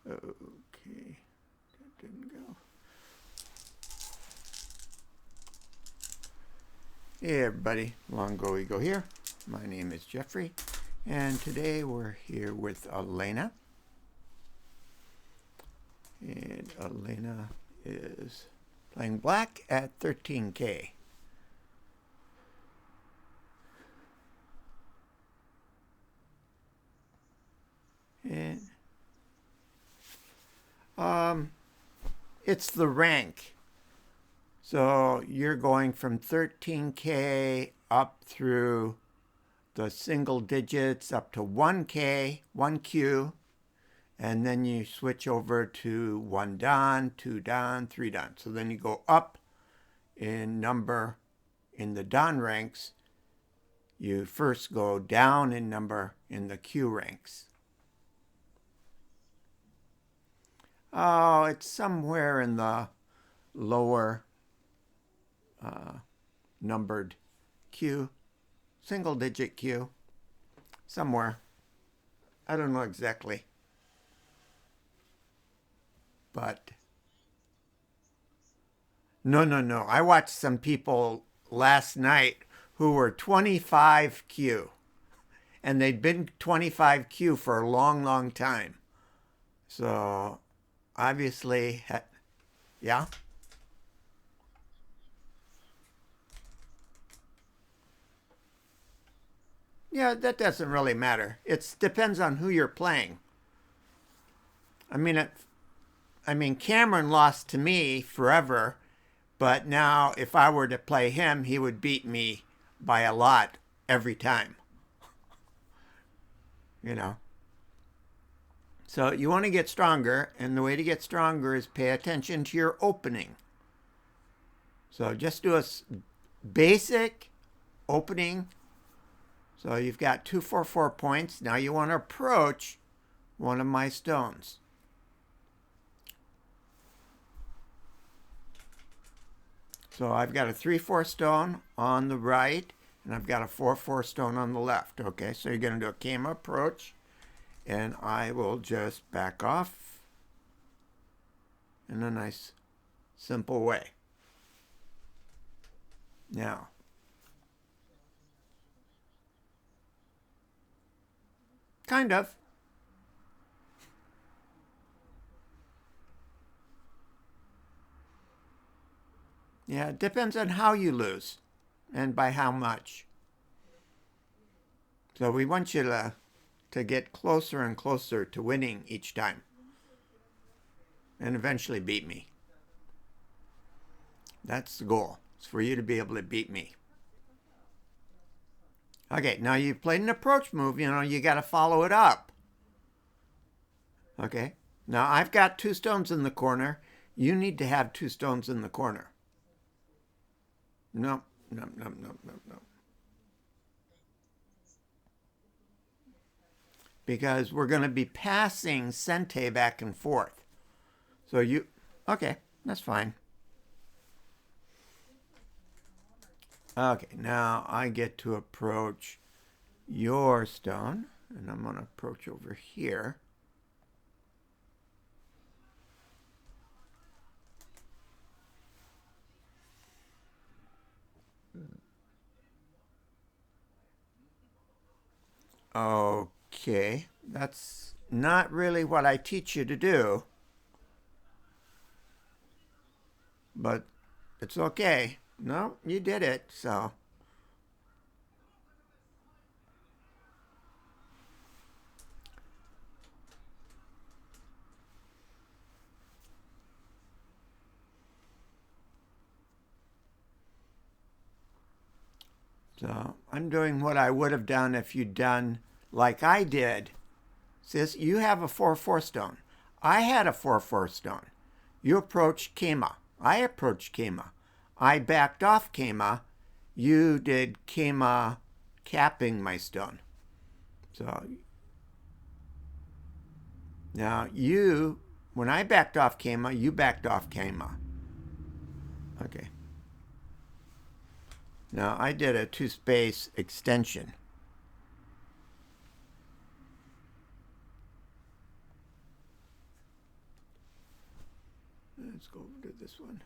Okay, that didn't go. Hey everybody, Long Go Ego here. My name is Jeffrey, and today we're here with Alena. And Alena is playing black at 13K. And it's the rank. So you're going from 13K up through the single digits up to 1K, 1Q, and then you switch over to 1 dan, 2 dan, 3 dan. So then you go up in number in the dan ranks. You first go down in number in the Q ranks. Oh, it's somewhere in the lower numbered Q, single digit Q, somewhere. I don't know exactly. But no. I watched some people last night who were 25Q, and they'd been 25Q for a long, long time. So obviously, yeah. Yeah, that doesn't really matter. It depends on who you're playing. I mean, Cameron lost to me forever, but now if I were to play him, he would beat me by a lot every time. You know. So you want to get stronger, and the way to get stronger is pay attention to your opening. So just do a basic opening. So you've got 244 points. Now you want to approach one of my stones. So I've got a 3-4 stone on the right, and I've got a 4-4 stone on the left. Okay, so you're going to do a camera approach, and I will just back off in a nice, simple way. Now, kind of. Yeah, it depends on how you lose and by how much. So we want you to get closer and closer to winning each time and eventually beat me. That's the goal. It's for you to be able to beat me. Okay, now you've played an approach move, you got to follow it up. Okay, now I've got 2 stones in the corner. You need to have 2 stones in the corner. No. Because we're going to be passing Sente back and forth. So okay, that's fine. Okay, now I get to approach your stone, and I'm going to approach over here. Okay, that's not really what I teach you to do, but it's okay. No, you did it, so. So I'm doing what I would have done if you'd done like I did. Sis, you have a 4-4 stone. I had a 4-4 stone. You approached Kema. I approached Kema. I backed off Kema. You did Kema capping my stone. So now when I backed off Kema, you backed off Kema. Okay. Now I did a 2-space extension. Let's go over to this one.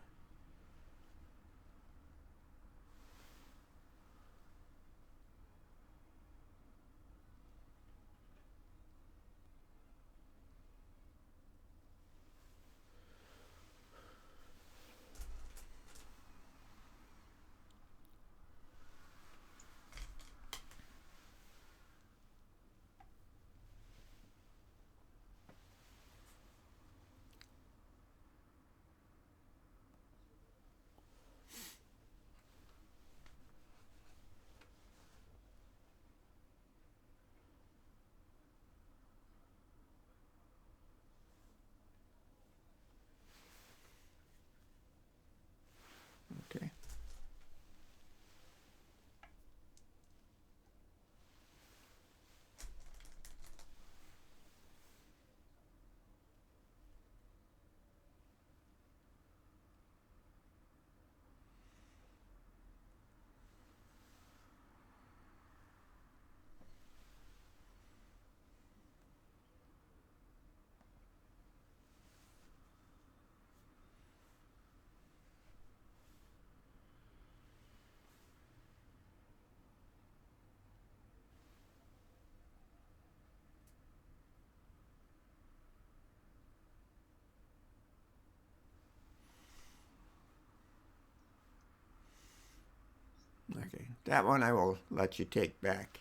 Okay. Okay. That one I will let you take back.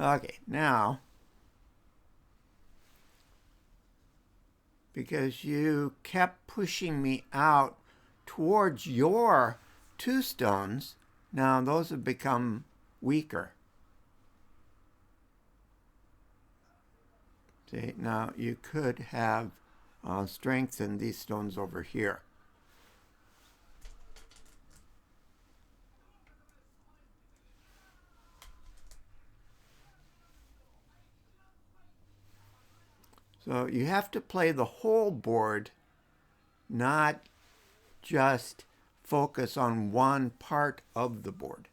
Okay, now, because you kept pushing me out towards your two stones, now those have become weaker. See, now you could have strengthened these stones over here. So you have to play the whole board, not just focus on one part of the board.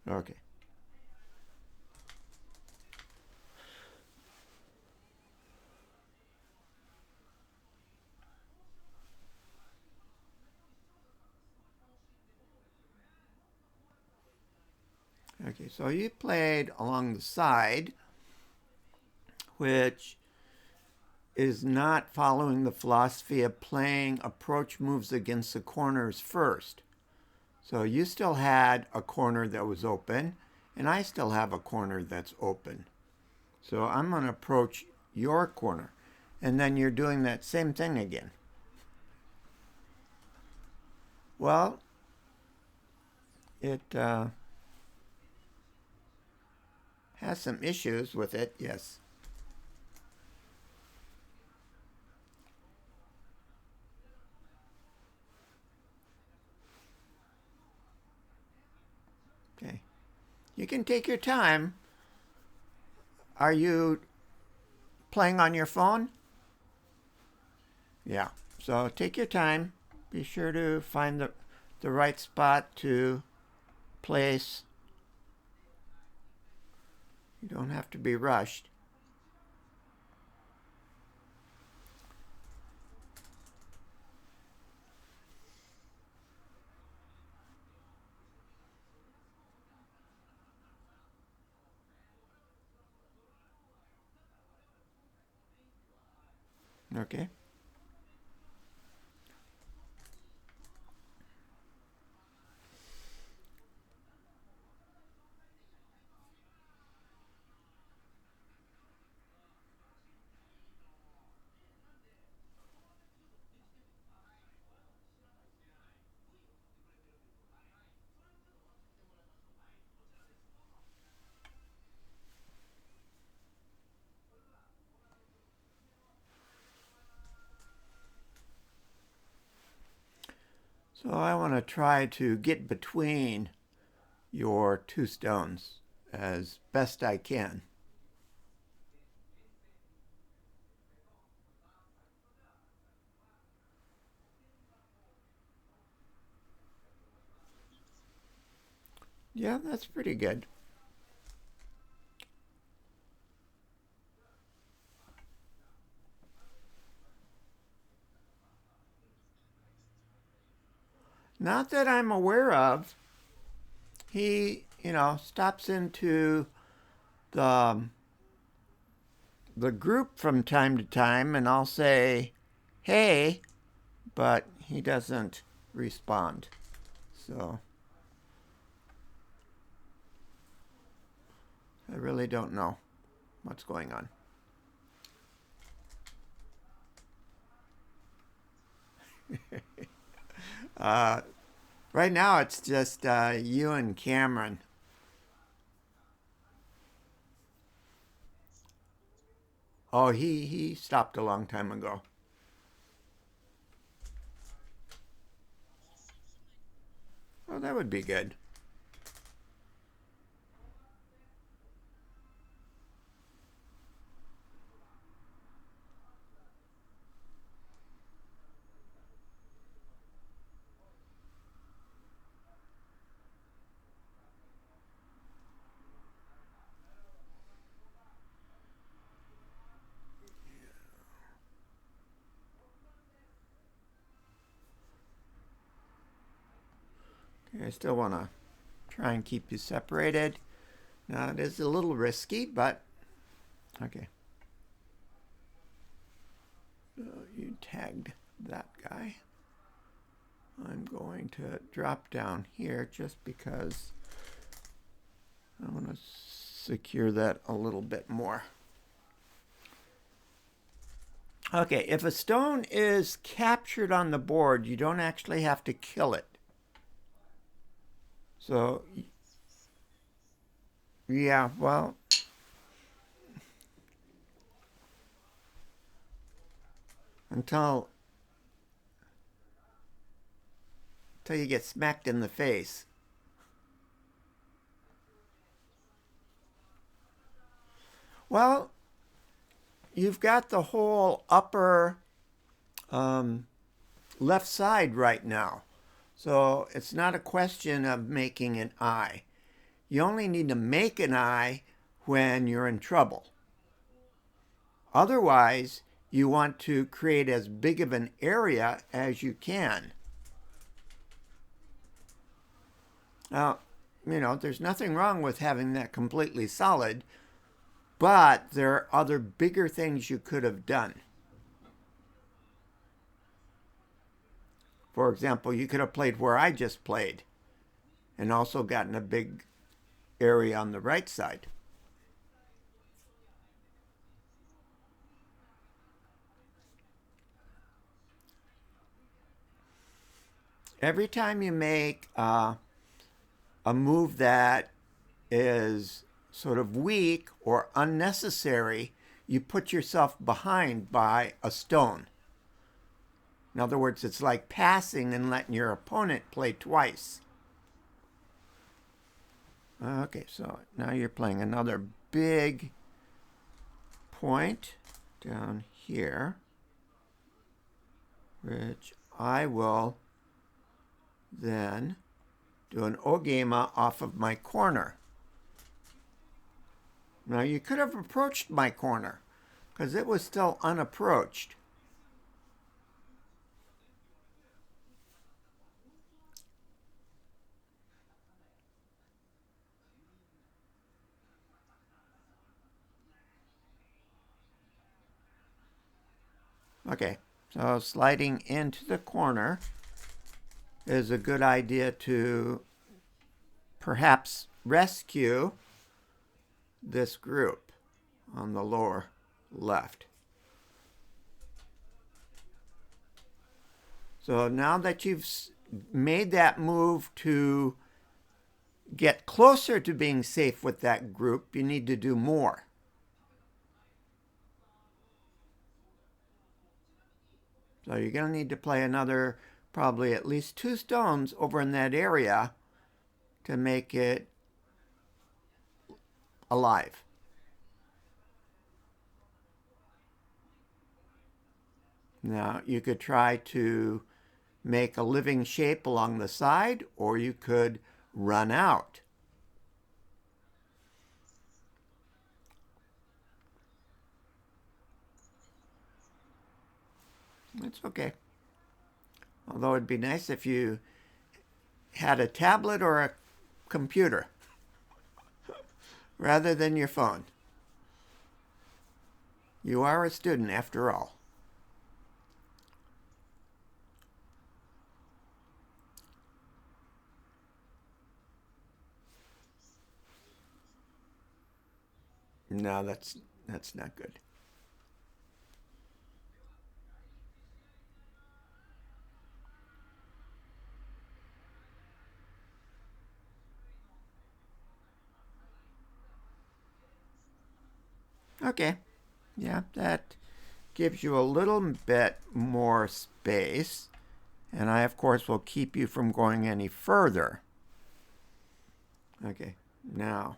Okay. Okay, so you played along the side, which is not following the philosophy of playing approach moves against the corners first. So you still had a corner that was open, and I still have a corner that's open. So I'm going to approach your corner, and then you're doing that same thing again. Well, it has some issues with it, yes. Okay. You can take your time. Are you playing on your phone? Yeah. So take your time. Be sure to find the right spot to place. You don't have to be rushed. Okay. So I want to try to get between your two stones as best I can. Yeah, that's pretty good. Not that I'm aware of. He, stops into the the group from time to time, and I'll say, "Hey," but he doesn't respond. So I really don't know what's going on. uh, right now, it's just you and Cameron. Oh, he stopped a long time ago. Oh, that would be good. Okay, I still want to try and keep you separated. Now, it is a little risky, but okay. So you tagged that guy. I'm going to drop down here just because I want to secure that a little bit more. Okay, if a stone is captured on the board, you don't actually have to kill it. So, yeah, well, until you get smacked in the face. Well, you've got the whole upper left side right now. So it's not a question of making an eye. You only need to make an eye when you're in trouble. Otherwise, you want to create as big of an area as you can. Now, there's nothing wrong with having that completely solid, but there are other bigger things you could have done. For example, you could have played where I just played and also gotten a big area on the right side. Every time you make a move that is sort of weak or unnecessary, you put yourself behind by a stone. In other words, it's like passing and letting your opponent play twice. Okay, so now you're playing another big point down here, which I will then do an ogema off of my corner. Now you could have approached my corner because it was still unapproached. Okay, so sliding into the corner is a good idea to perhaps rescue this group on the lower left. So now that you've made that move to get closer to being safe with that group, you need to do more. So you're going to need to play another probably at least 2 stones over in that area to make it alive. Now, you could try to make a living shape along the side, or you could run out. It's okay. Although it'd be nice if you had a tablet or a computer rather than your phone. You are a student after all. No, that's not good. Okay. Yeah, that gives you a little bit more space. And I, of course, will keep you from going any further. Okay, now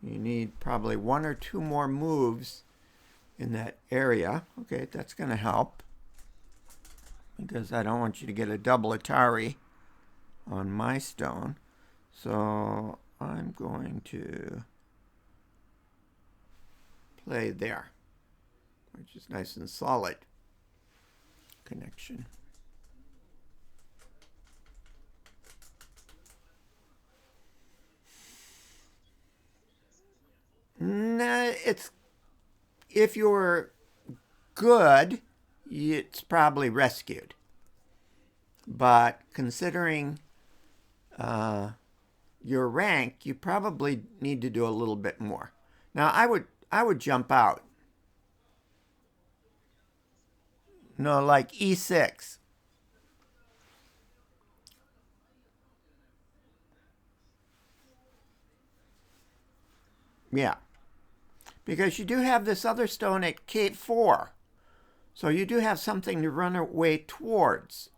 you need probably 1 or 2 more moves in that area. Okay, that's going to help because I don't want you to get a double Atari on my stone. So I'm going to play there, which is nice and solid connection. Nah, it's if you're good, it's probably rescued. But considering your rank, you probably need to do a little bit more. Now, I would jump out. No, like E6. Yeah. Because you do have this other stone at K4. So you do have something to run away towards.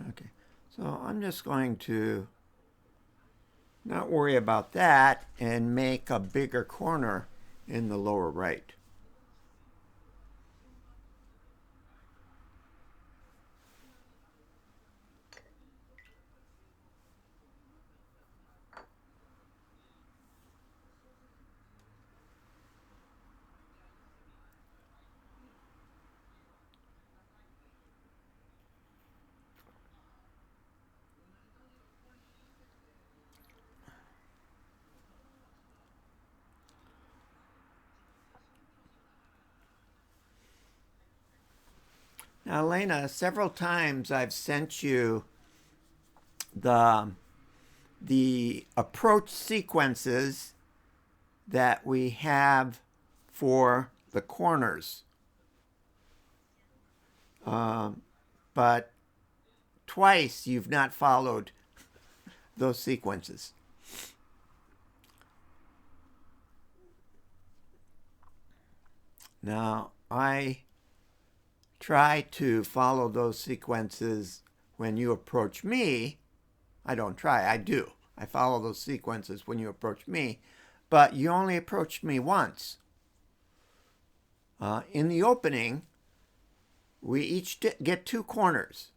Okay. So I'm just going to not worry about that and make a bigger corner in the lower right. Now, Alena, several times I've sent you the approach sequences that we have for the corners. But twice you've not followed those sequences. Now, I try to follow those sequences when you approach me. I don't try, I do. I follow those sequences when you approach me, but you only approached me once. In the opening, we each get 2 corners.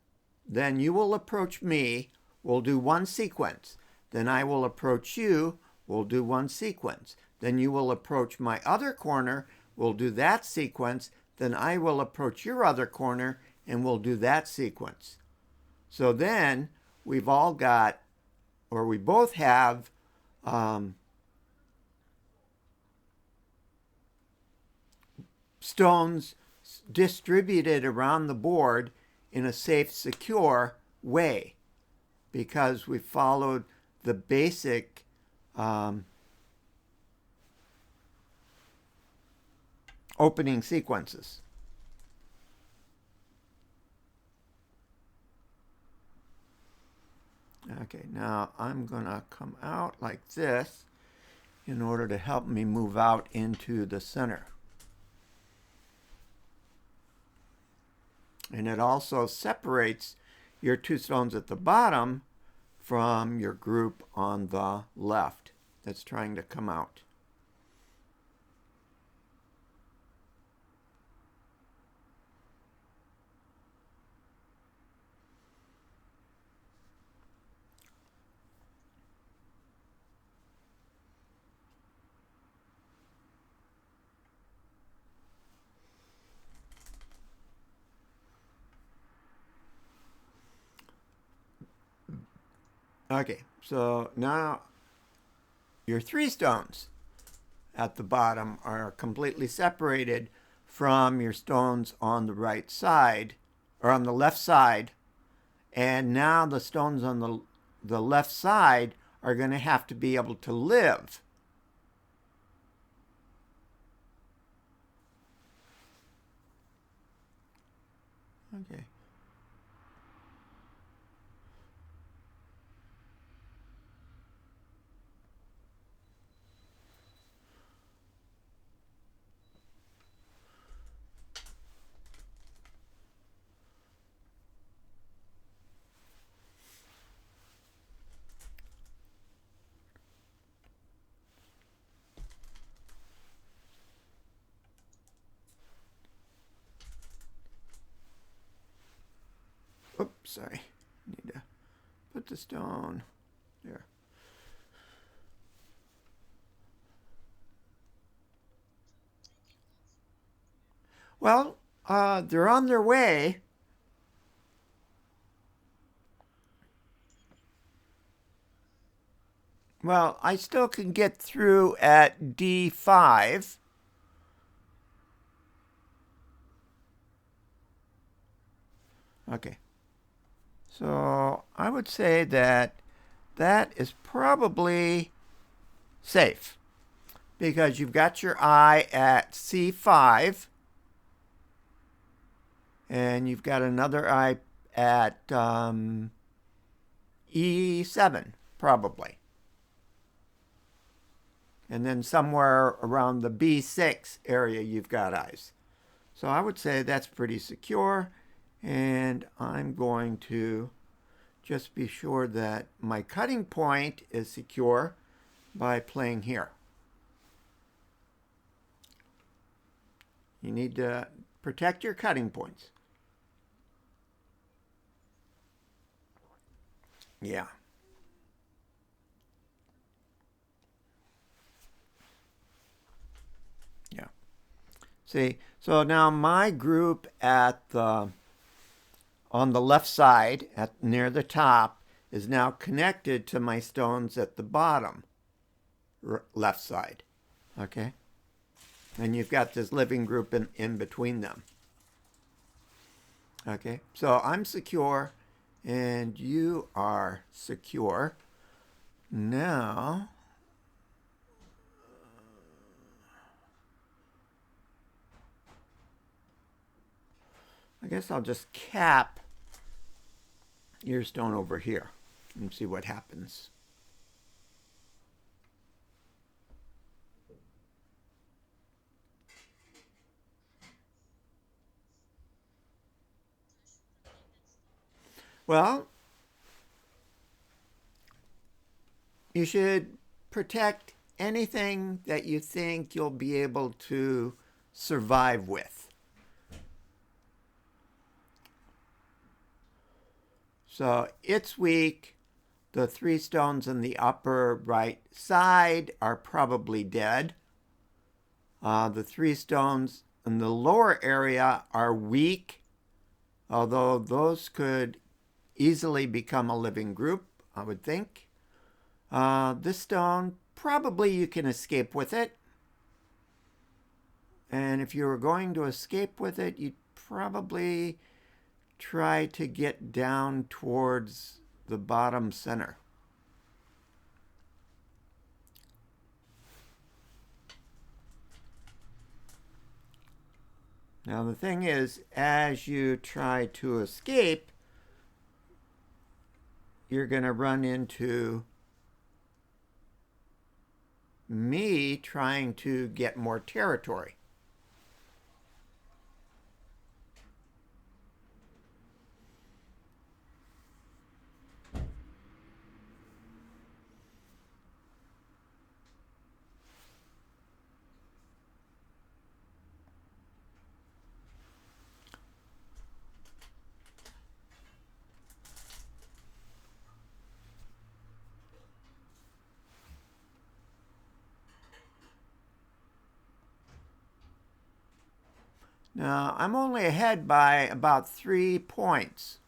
Then you will approach me, we'll do 1 sequence. Then I will approach you, we'll do 1 sequence. Then you will approach my other corner, we'll do that sequence. Then I will approach your other corner and we'll do that sequence. So then we've all got, or we both have, stones distributed around the board in a safe, secure way because we followed the basic opening sequences. Okay, now I'm going to come out like this in order to help me move out into the center. And it also separates your two stones at the bottom from your group on the left that's trying to come out. Okay, so now your three stones at the bottom are completely separated from your stones on the right side, or on the left side. And now the stones on the left side are going to have to be able to live. Okay. Oops, sorry. Need to put the stone there. Well, they're on their way. Well, I still can get through at D5. Okay. So I would say that that is probably safe because you've got your eye at C5 and you've got another eye at E7 probably. And then somewhere around the B6 area you've got eyes. So I would say that's pretty secure. And I'm going to just be sure that my cutting point is secure by playing here. You need to protect your cutting points. Yeah. Yeah. See, so now my group at the on the left side at near the top is now connected to my stones at the bottom left side. Okay? And you've got this living group in between them. Okay? So I'm secure and you are secure. Now, I guess I'll just cap your stone over here and see what happens. Well, you should protect anything that you think you'll be able to survive with. So it's weak. The three stones on the upper right side are probably dead. The three stones in the lower area are weak, although those could easily become a living group, I would think. This stone, probably you can escape with it. And if you were going to escape with it, you'd probably try to get down towards the bottom center. Now the thing is, as you try to escape, you're going to run into me trying to get more territory. Now, I'm only ahead by about 3 points.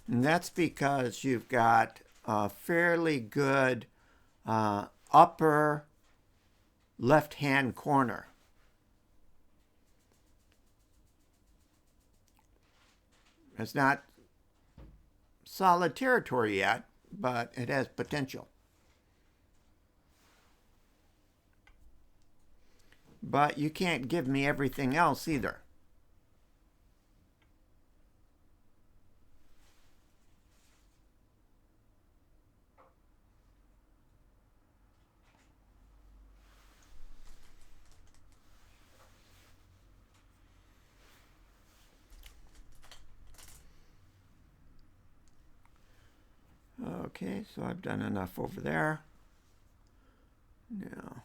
And that's because you've got a fairly good upper left-hand corner. It's not solid territory yet, but it has potential. But you can't give me everything else either. Okay, so I've done enough over there. Now,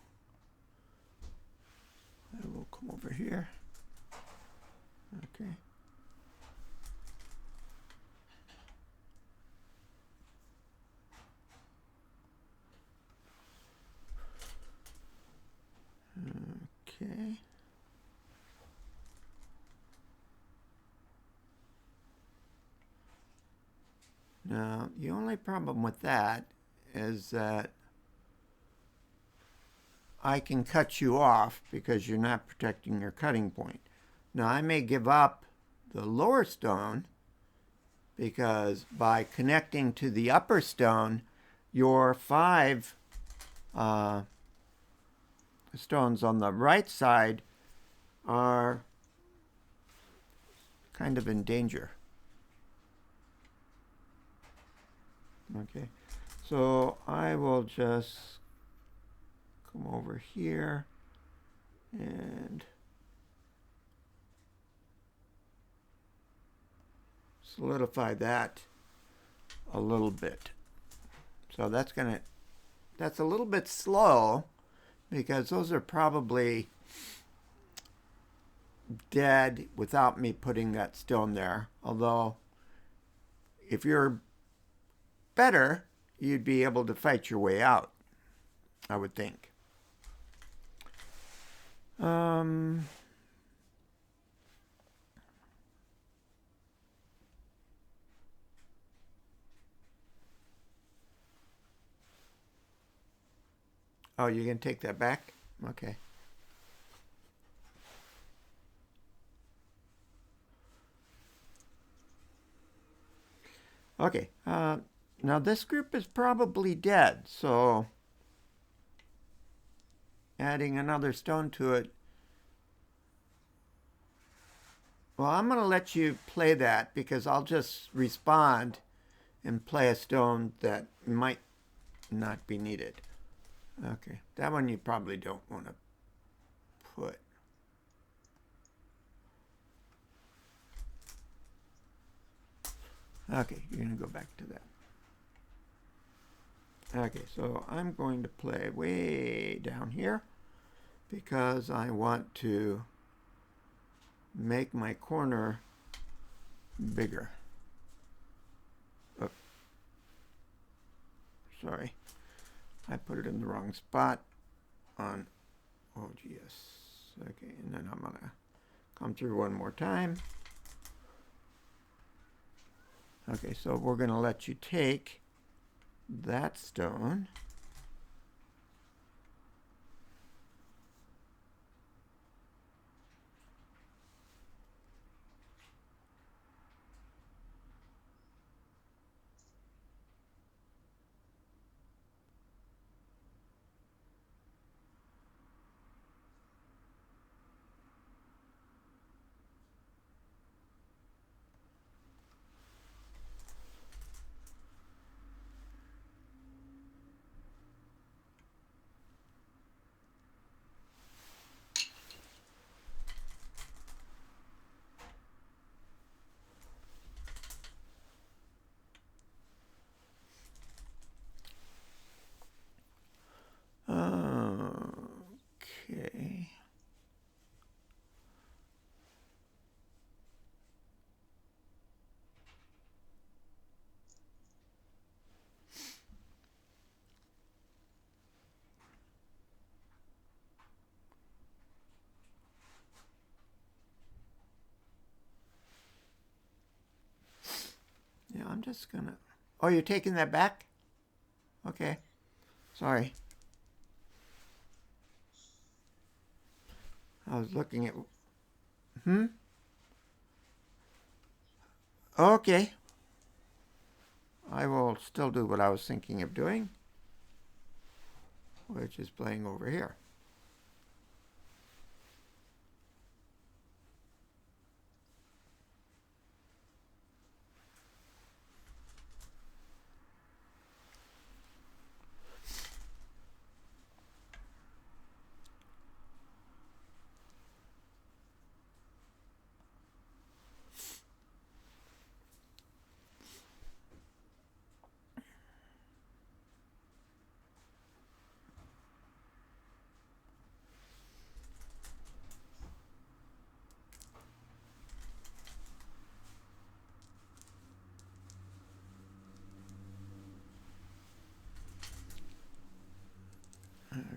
I will come over here. Okay. Okay. Now, the only problem with that is that I can cut you off because you're not protecting your cutting point. Now, I may give up the lower stone because by connecting to the upper stone, your 5 stones on the right side are kind of in danger. Okay, so I will just come over here and solidify that a little bit. So that's a little bit slow because those are probably dead without me putting that stone there. Although if you're better, you'd be able to fight your way out, I would think. Oh, you can take that back? Okay. Okay. Now this group is probably dead, so adding another stone to it. Well, I'm going to let you play that because I'll just respond and play a stone that might not be needed. Okay, that one you probably don't want to put. Okay, you're going to go back to that. Okay, so I'm going to play way down here because I want to make my corner bigger. Oh, sorry, I put it in the wrong spot on OGS. Okay, and then I'm going to come through one more time. Okay, so we're going to let you take that stone I'm just gonna... Oh, you're taking that back? Okay. Sorry. I was looking at... Okay. I will still do what I was thinking of doing, which is playing over here.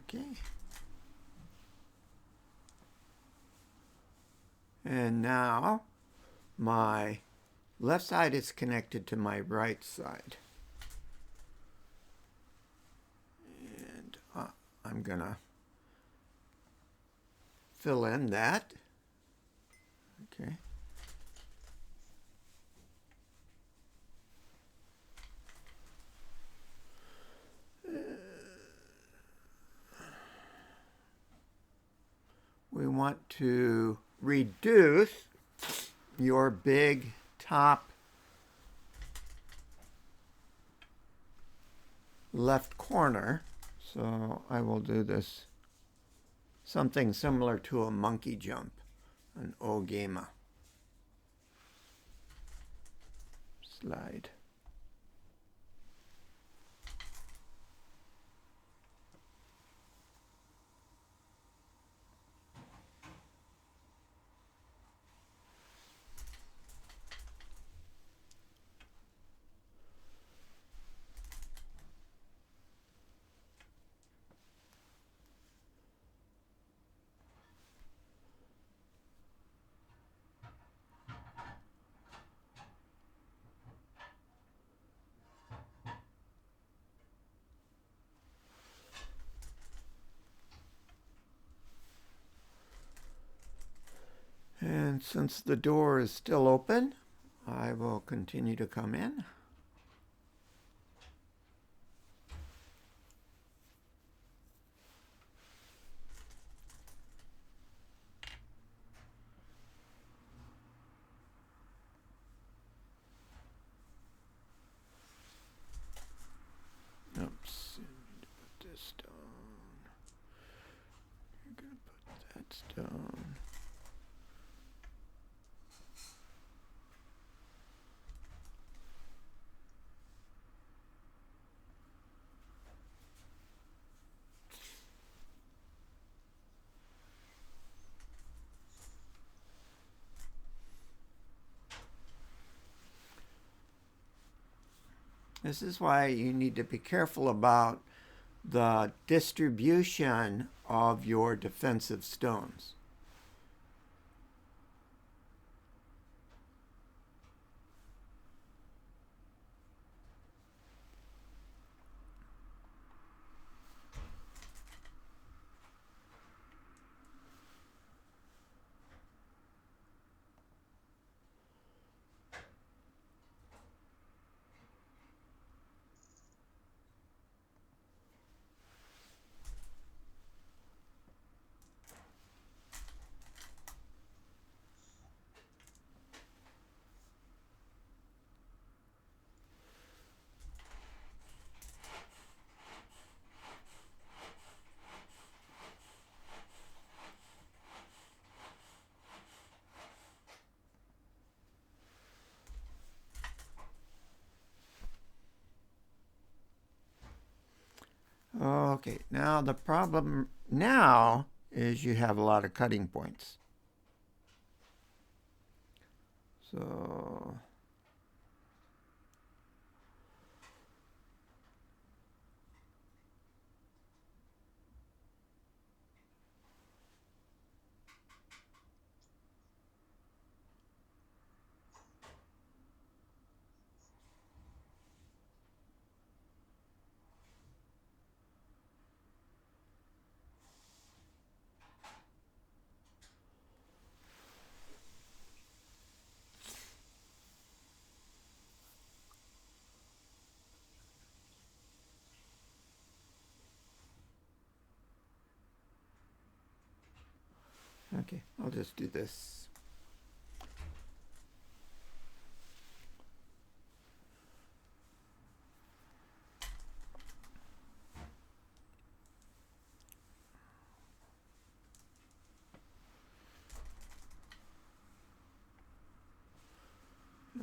Okay. And now my left side is connected to my right side. And I'm going to fill in that. Okay. We want to reduce your big top left corner. So I will do this something similar to a monkey jump, an ogema. Slide. And since the door is still open, I will continue to come in. Oops, I need to put this down. You're going to put that down. This is why you need to be careful about the distribution of your defensive stones. Okay, now the problem now is you have a lot of cutting points. So Okay, I'll just do this.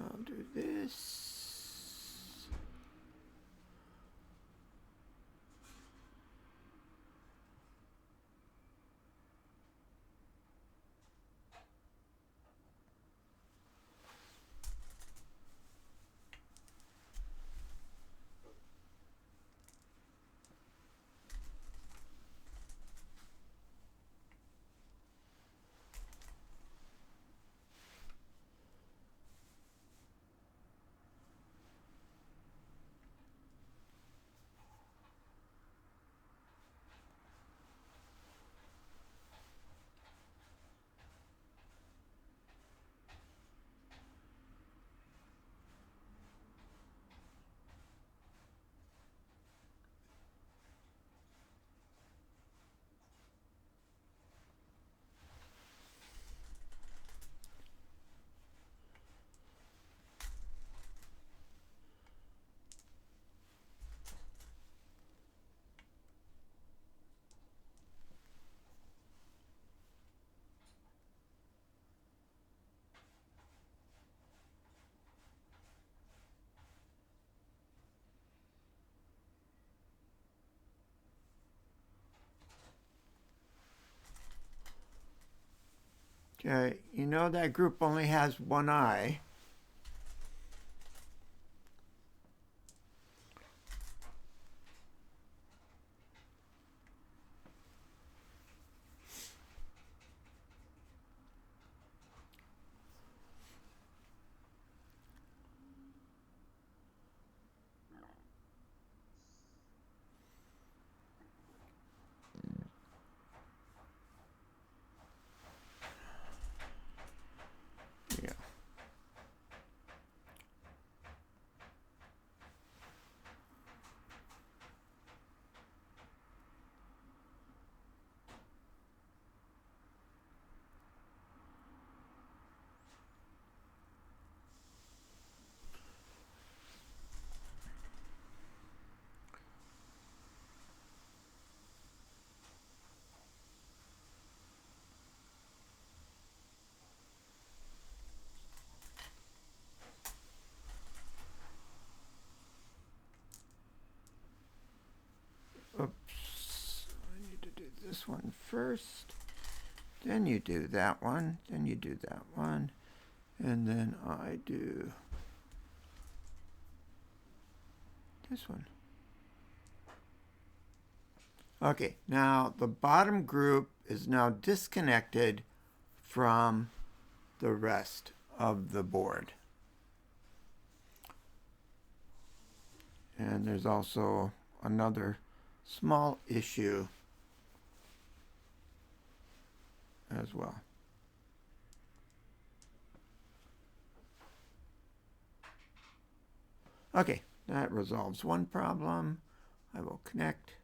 I'll do this. Okay, you know that group only has one eye. Yeah. Oops. I need to do this one first. Then you do that one. Then you do that one. And then I do this one. Okay, now the bottom group is now disconnected from the rest of the board. And there's also another small issue as well. Okay, that resolves one problem. I will connect.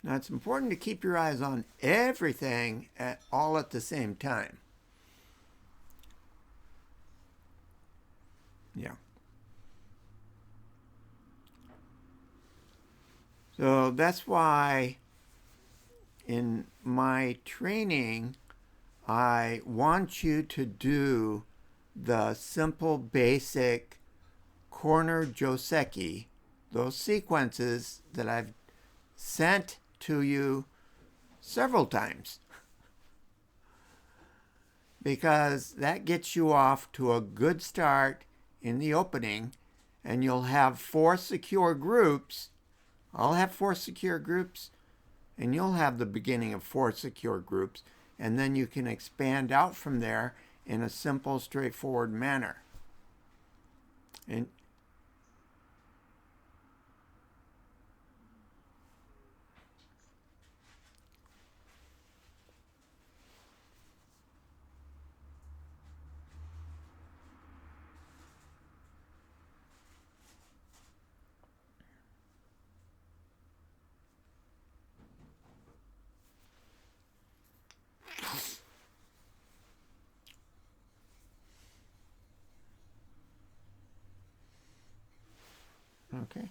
Now it's important to keep your eyes on everything all at the same time. Yeah. So that's why in my training, I want you to do the simple basic corner joseki, those sequences that I've sent to you several times, because that gets you off to a good start in the opening, and you'll have 4 secure groups. I'll have 4 secure groups, and you'll have the beginning of 4 secure groups, and then you can expand out from there in a simple, straightforward manner. And okay.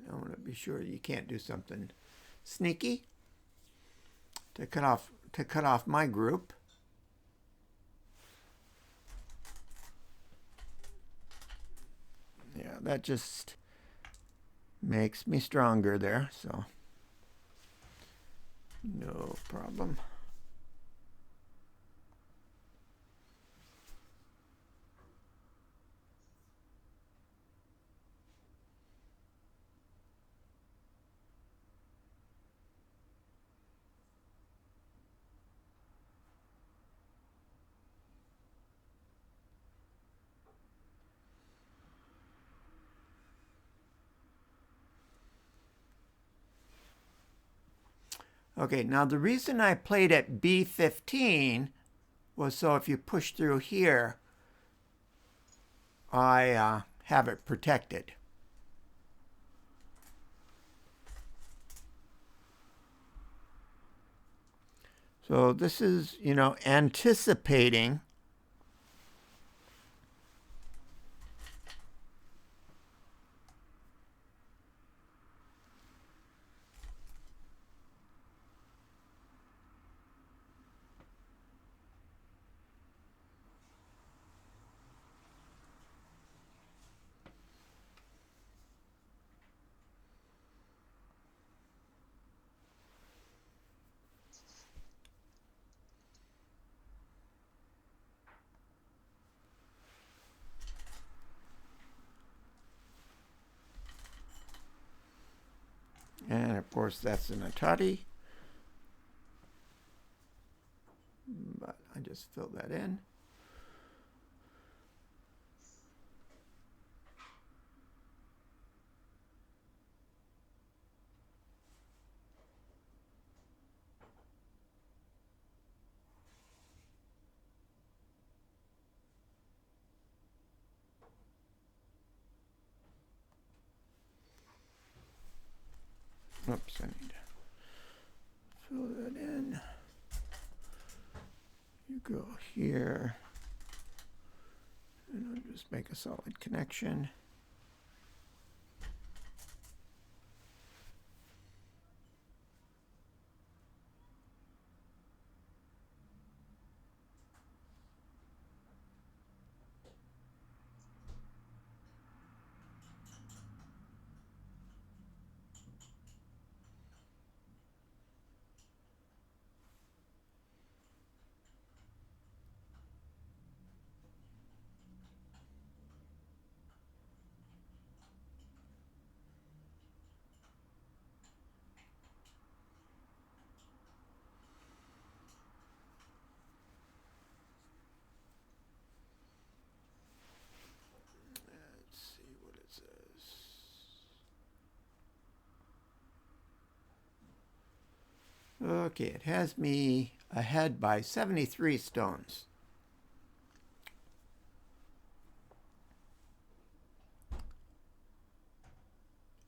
I want to be sure you can't do something sneaky to cut off my group. Yeah, that just makes me stronger there, so no problem. Okay, now the reason I played at B15 was so if you push through here, I have it protected. So this is, anticipating and of course that's an Atati. But I just filled that in. Oops, I need to fill that in. You go here, and I'll just make a solid connection. Okay, it has me ahead by 73 stones.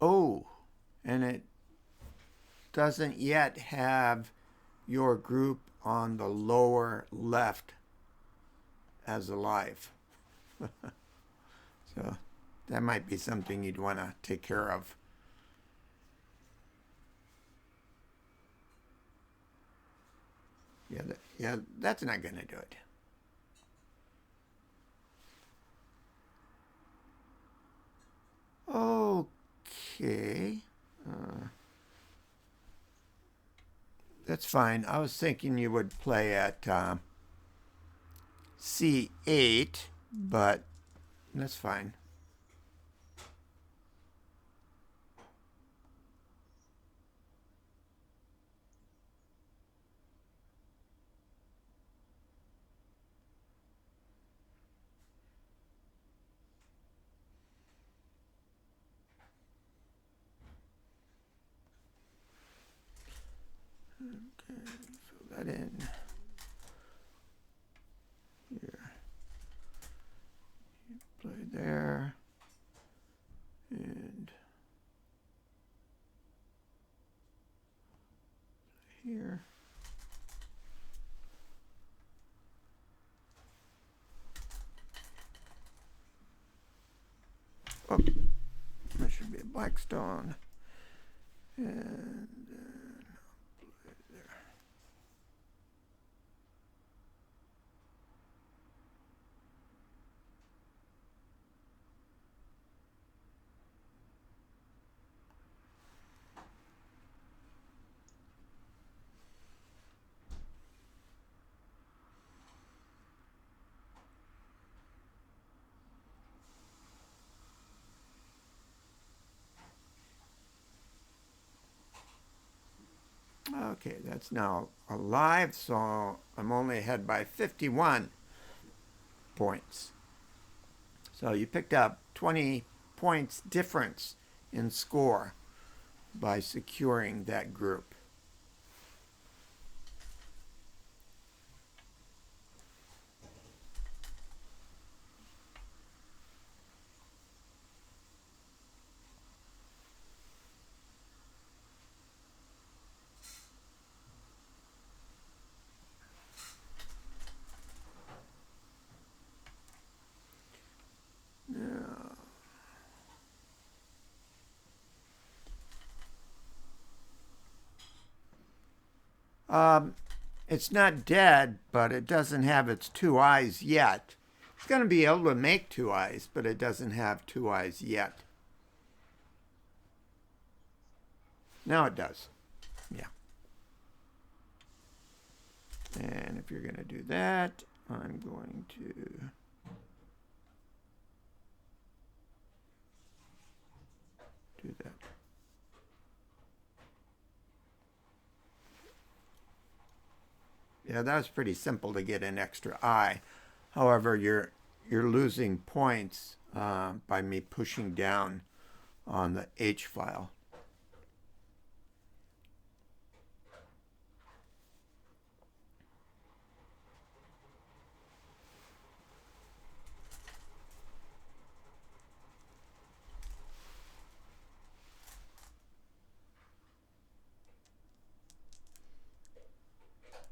Oh, and it doesn't yet have your group on the lower left as alive. So that might be something you'd want to take care of. Yeah, that's not going to do it. Okay. That's fine. I was thinking you would play at C8, but that's fine. Okay, fill that in. Here. Play there. And here. Oh, there should be a black stone. And then play there. Okay, that's now alive, so I'm only ahead by 51 points. So you picked up 20 points difference in score by securing that group. It's not dead, but it doesn't have its two eyes yet. It's going to be able to make two eyes, but it doesn't have two eyes yet. Now it does. Yeah. And if you're going to do that, I'm going to do that. Yeah, that was pretty simple to get an extra eye. However, you're losing points by me pushing down on the H file.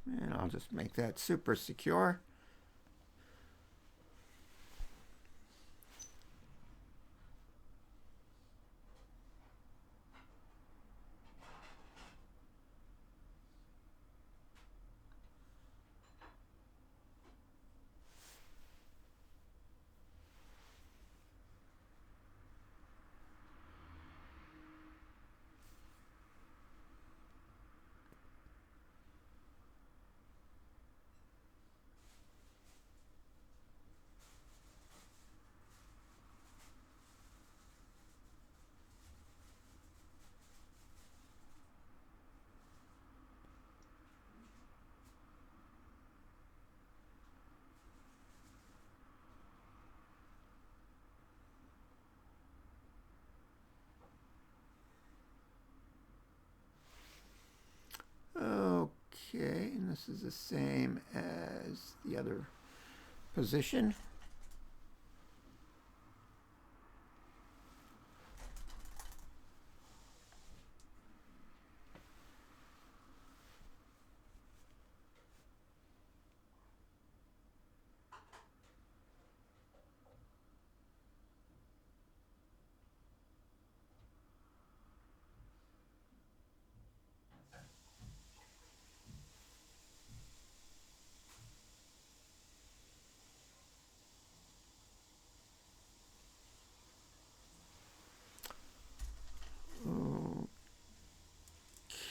And I'll just make that super secure. Okay, and this is the same as the other position.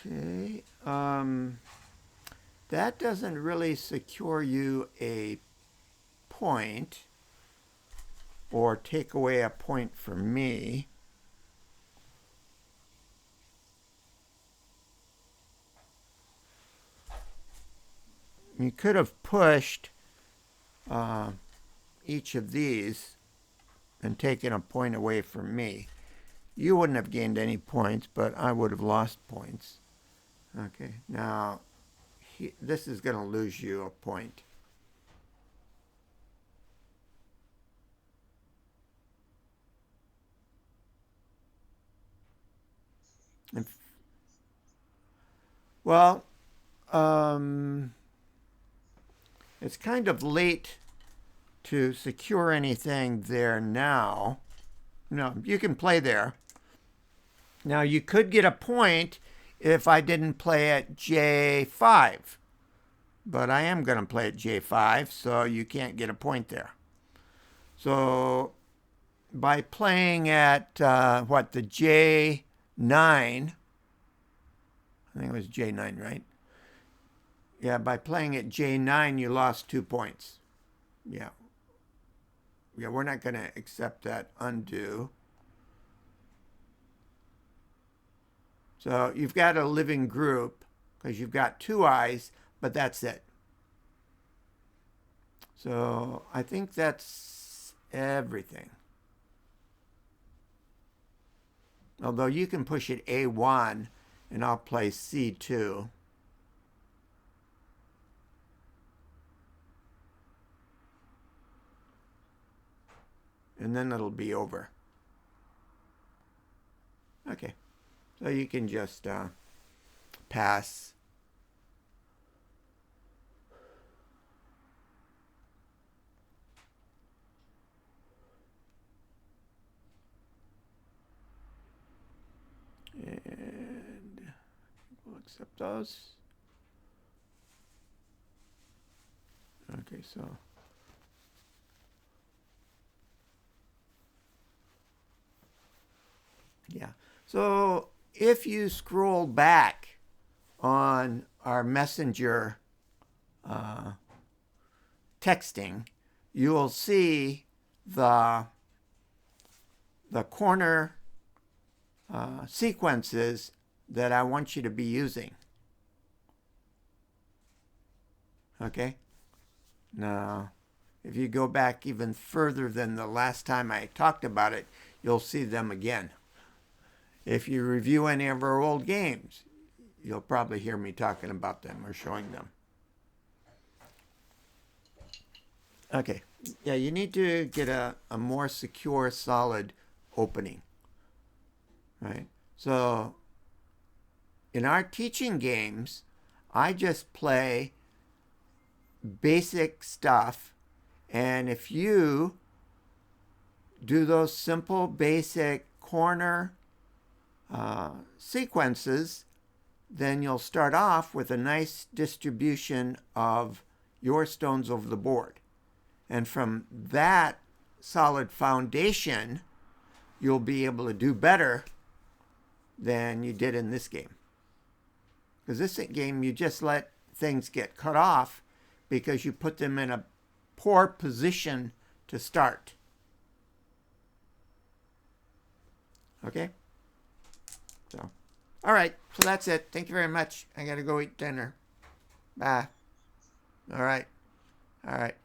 Okay. That doesn't really secure you a point or take away a point from me. You could have pushed each of these and taken a point away from me. You wouldn't have gained any points, but I would have lost points. Okay, now this is going to lose you a point. Well, it's kind of late to secure anything there now. No, you can play there. Now, you could get a point if I didn't play at J5. But I am going to play at J5, so you can't get a point there. So by playing at, the J9, I think it was J9, right? Yeah, by playing at J9, you lost 2 points. Yeah. Yeah, we're not going to accept that undo. So you've got a living group because you've got 2 eyes, but that's it. So I think that's everything. Although you can push it A1 and I'll play C2. And then it'll be over. Okay. So you can just pass. And we'll accept those. Okay, so yeah. So if you scroll back on our messenger texting, you will see the corner sequences that I want you to be using. Okay? Now, if you go back even further than the last time I talked about it, you'll see them again. If you review any of our old games, you'll probably hear me talking about them or showing them. Okay. Yeah, you need to get a more secure, solid opening. Right? So, in our teaching games, I just play basic stuff. And if you do those simple, basic corner sequences, then you'll start off with a nice distribution of your stones over the board. And from that solid foundation, you'll be able to do better than you did in this game. Because this game, you just let things get cut off because you put them in a poor position to start. Okay? So, all right. So that's it. Thank you very much. I got to go eat dinner. Bye. All right. All right.